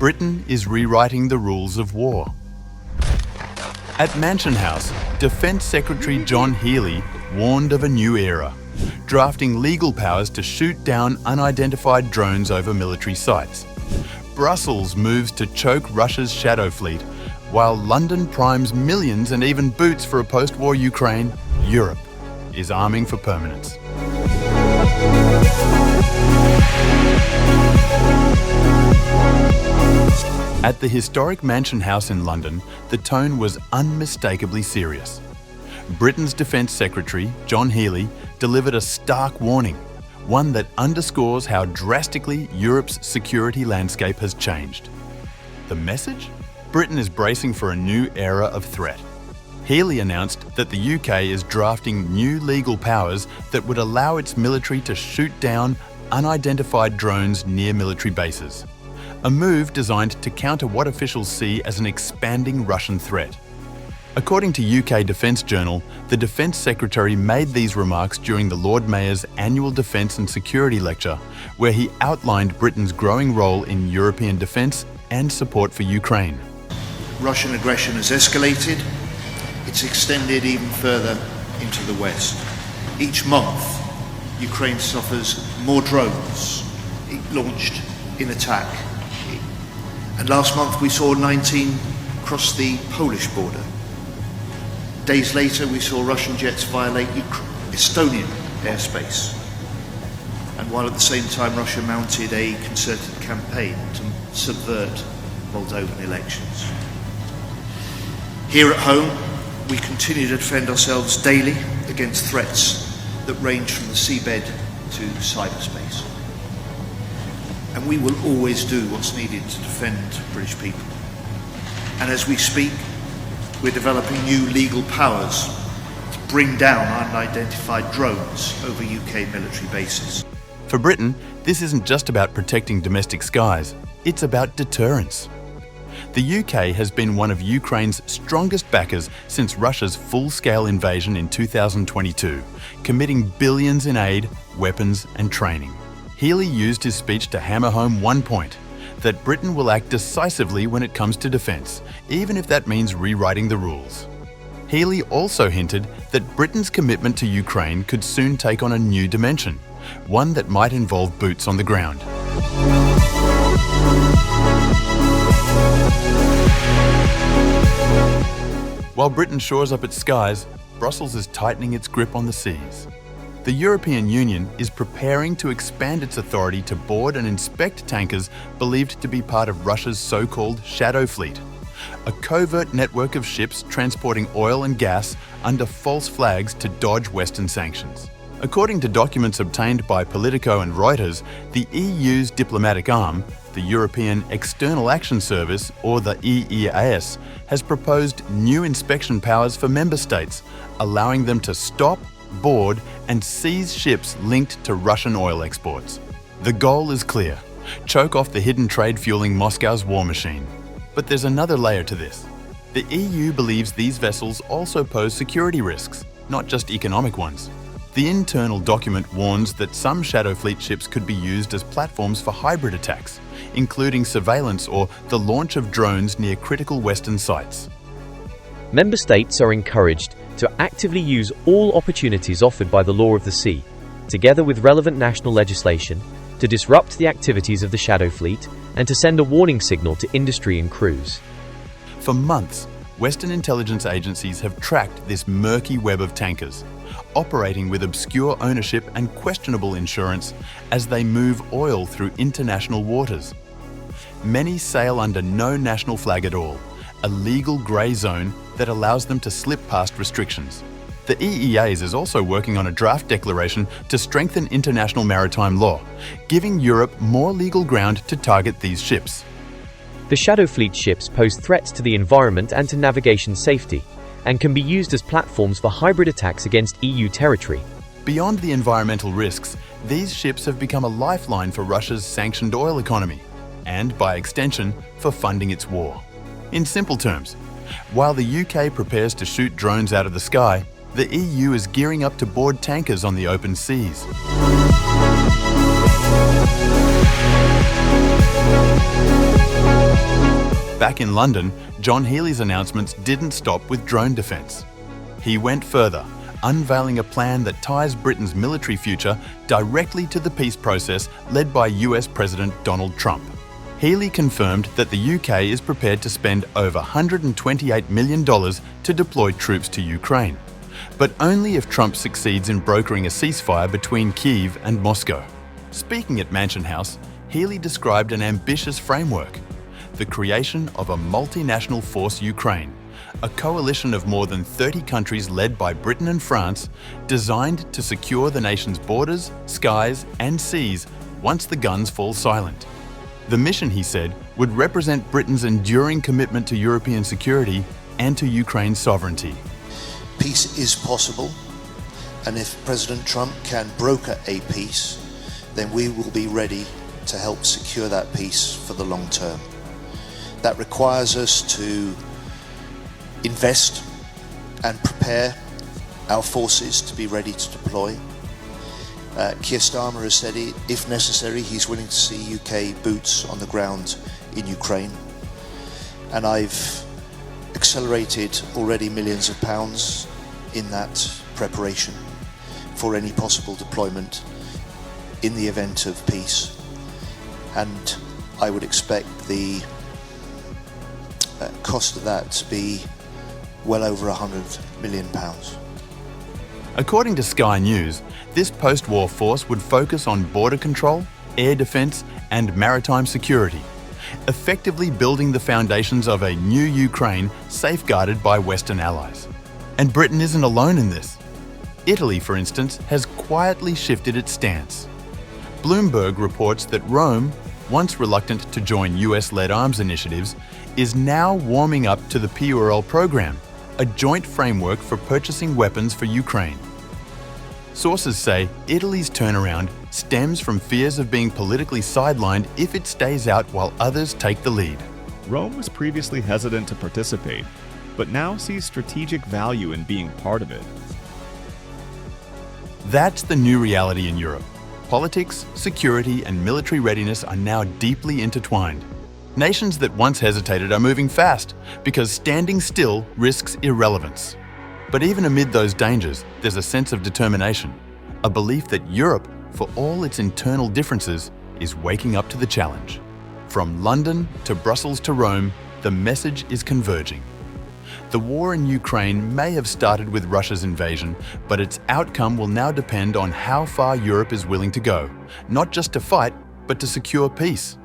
Britain is rewriting the rules of war. At Mansion House, Defence Secretary John Healey warned of a new era, drafting legal powers to shoot down unidentified drones over military sites. Brussels moves to choke Russia's shadow fleet, while London primes millions and even boots for a post-war Ukraine. Europe is arming for permanence. At the historic Mansion House in London, the tone was unmistakably serious. Britain's Defence Secretary, John Healey, delivered a stark warning, one that underscores how drastically Europe's security landscape has changed. The message? Britain is bracing for a new era of threat. Healey announced that the UK is drafting new legal powers that would allow its military to shoot down unidentified drones near military bases. A move designed to counter what officials see as an expanding Russian threat. According to UK Defence Journal, the Defence Secretary made these remarks during the Lord Mayor's annual Defence and Security Lecture, where he outlined Britain's growing role in European defence and support for Ukraine. Russian aggression has escalated. It's extended even further into the West. Each month, Ukraine suffers more drones launched in attack. And last month we saw 19 cross the Polish border. Days later we saw Russian jets violate Estonian airspace. And while at the same time Russia mounted a concerted campaign to subvert Moldovan elections. Here at home, we continue to defend ourselves daily against threats that range from the seabed to cyberspace. And we will always do what's needed to defend British people. And as we speak, we're developing new legal powers to bring down unidentified drones over UK military bases. For Britain, this isn't just about protecting domestic skies, it's about deterrence. The UK has been one of Ukraine's strongest backers since Russia's full-scale invasion in 2022, committing billions in aid, weapons and training. Healey used his speech to hammer home one point, that Britain will act decisively when it comes to defence, even if that means rewriting the rules. Healey also hinted that Britain's commitment to Ukraine could soon take on a new dimension, one that might involve boots on the ground. While Britain shores up its skies, Brussels is tightening its grip on the seas. The European Union is preparing to expand its authority to board and inspect tankers believed to be part of Russia's so-called shadow fleet, a covert network of ships transporting oil and gas under false flags to dodge Western sanctions. According to documents obtained by Politico and Reuters, the EU's diplomatic arm, the European External Action Service, or the EEAS, has proposed new inspection powers for member states, allowing them to stop, board and seize ships linked to Russian oil exports. The goal is clear: choke off the hidden trade fueling Moscow's war machine. But there's another layer to this. The EU believes these vessels also pose security risks, not just economic ones. The internal document warns that some Shadow Fleet ships could be used as platforms for hybrid attacks, including surveillance or the launch of drones near critical Western sites. Member states are encouraged to actively use all opportunities offered by the law of the sea, together with relevant national legislation, to disrupt the activities of the Shadow Fleet and to send a warning signal to industry and crews. For months, Western intelligence agencies have tracked this murky web of tankers, operating with obscure ownership and questionable insurance as they move oil through international waters. Many sail under no national flag at all, a legal grey zone that allows them to slip past restrictions. The EEAS is also working on a draft declaration to strengthen international maritime law, giving Europe more legal ground to target these ships. The Shadow Fleet ships pose threats to the environment and to navigation safety, and can be used as platforms for hybrid attacks against EU territory. Beyond the environmental risks, these ships have become a lifeline for Russia's sanctioned oil economy, and by extension, for funding its war. In simple terms, while the UK prepares to shoot drones out of the sky, the EU is gearing up to board tankers on the open seas. Back in London, John Healey's announcements didn't stop with drone defence. He went further, unveiling a plan that ties Britain's military future directly to the peace process led by US President Donald Trump. Healey confirmed that the UK is prepared to spend over $128 million to deploy troops to Ukraine, but only if Trump succeeds in brokering a ceasefire between Kyiv and Moscow. Speaking at Mansion House, Healey described an ambitious framework: the creation of a multinational force Ukraine, a coalition of more than 30 countries led by Britain and France, designed to secure the nation's borders, skies and seas once the guns fall silent. The mission, he said, would represent Britain's enduring commitment to European security and to Ukraine's sovereignty. Peace is possible, and if President Trump can broker a peace, then we will be ready to help secure that peace for the long term. That requires us to invest and prepare our forces to be ready to deploy. Keir Starmer has said, if necessary, he's willing to see UK boots on the ground in Ukraine. And I've accelerated already millions of pounds in that preparation for any possible deployment in the event of peace. And I would expect the cost of that to be well over £100 million. According to Sky News, this post-war force would focus on border control, air defence and maritime security, effectively building the foundations of a new Ukraine safeguarded by Western allies. And Britain isn't alone in this. Italy, for instance, has quietly shifted its stance. Bloomberg reports that Rome, once reluctant to join US-led arms initiatives, is now warming up to the PUTIN'S program, a joint framework for purchasing weapons for Ukraine. Sources say Italy's turnaround stems from fears of being politically sidelined if it stays out while others take the lead. Rome was previously hesitant to participate, but now sees strategic value in being part of it. That's the new reality in Europe. Politics, security and military readiness are now deeply intertwined. Nations that once hesitated are moving fast because standing still risks irrelevance. But even amid those dangers, there's a sense of determination, a belief that Europe, for all its internal differences, is waking up to the challenge. From London to Brussels to Rome, the message is converging. The war in Ukraine may have started with Russia's invasion, but its outcome will now depend on how far Europe is willing to go, not just to fight, but to secure peace.